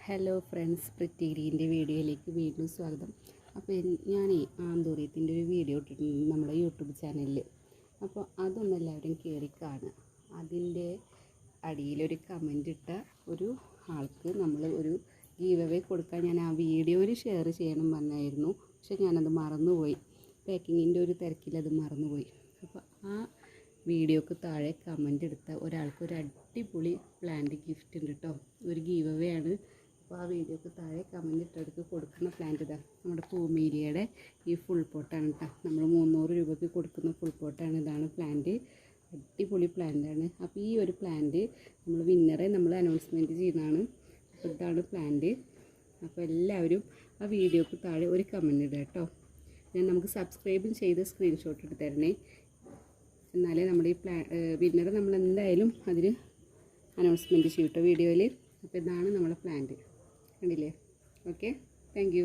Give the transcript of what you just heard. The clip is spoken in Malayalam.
ഹലോ ഫ്രണ്ട്സ്, പ്രിറ്റി ഗ്രീൻ്റെ വീഡിയോയിലേക്ക് വീണ്ടും സ്വാഗതം. അപ്പോൾ ഞാൻ ആന്തൂറിയത്തിൻ്റെ ഒരു വീഡിയോ ഇട്ടിട്ടുണ്ട് നമ്മുടെ യൂട്യൂബ് ചാനലിൽ. അപ്പോൾ അതൊന്നും എല്ലാവരും കയറി കാണുക. അതിൻ്റെ അടിയിലൊരു കമൻ്റ് ഇട്ട ഒരു ആൾക്ക് നമ്മൾ ഒരു ഗീവ് അവേ കൊടുക്കാൻ ഞാൻ ആ വീഡിയോയിൽ ഷെയർ ചെയ്യണം പറഞ്ഞായിരുന്നു. പക്ഷെ ഞാനത് മറന്നുപോയി. പാക്കിങ്ങിൻ്റെ ഒരു തിരക്കിലത് മറന്നുപോയി. അപ്പോൾ ആ വീഡിയോക്ക് താഴെ കമൻ്റ് എടുത്ത ഒരാൾക്ക് ഒരു അടിപൊളി പ്ലാന്റ് ഗിഫ്റ്റ് ഉണ്ട് കേട്ടോ. ഒരു ഗീവ് അവേ ആണ്. അപ്പോൾ ആ വീഡിയോക്ക് താഴെ കമൻ്റ് ഇട്ടെടുത്ത് കൊടുക്കുന്ന പ്ലാന്റ് ഇതാ നമ്മുടെ പൂമേരിയയുടെ ഈ ഫുൾ പോട്ടാണ് കേട്ടോ. നമ്മൾ 300 രൂപയ്ക്ക് കൊടുക്കുന്ന ഫുൾ പോട്ടാണ്. ഇതാണ് പ്ലാന്റ്, അടിപൊളി പ്ലാന്റാണ്. അപ്പോൾ ഈ ഒരു പ്ലാന്റ് നമ്മൾ വിന്നറെ നമ്മൾ അനൗൺസ്മെൻറ്റ് ചെയ്യുന്നതാണ്. അപ്പോൾ ഇതാണ് പ്ലാന്റ്. അപ്പോൾ എല്ലാവരും ആ വീഡിയോക്ക് താഴെ ഒരു കമൻ്റ് ഇടുക കേട്ടോ. നമുക്ക് സബ്സ്ക്രൈബും ചെയ്ത് സ്ക്രീൻഷോട്ട് എടുത്ത് തരണേ. എന്നാലേ നമ്മുടെ ഈ വിന്നറെ നമ്മൾ എന്തായാലും അതിന് അനൗൺസ്മെൻറ്റ് ചെയ്യും കേട്ടോ വീഡിയോയിൽ. അപ്പോൾ ഇതാണ് നമ്മളെ പ്ലാന്റ്, കണ്ടില്ലേ? Okay, thank you.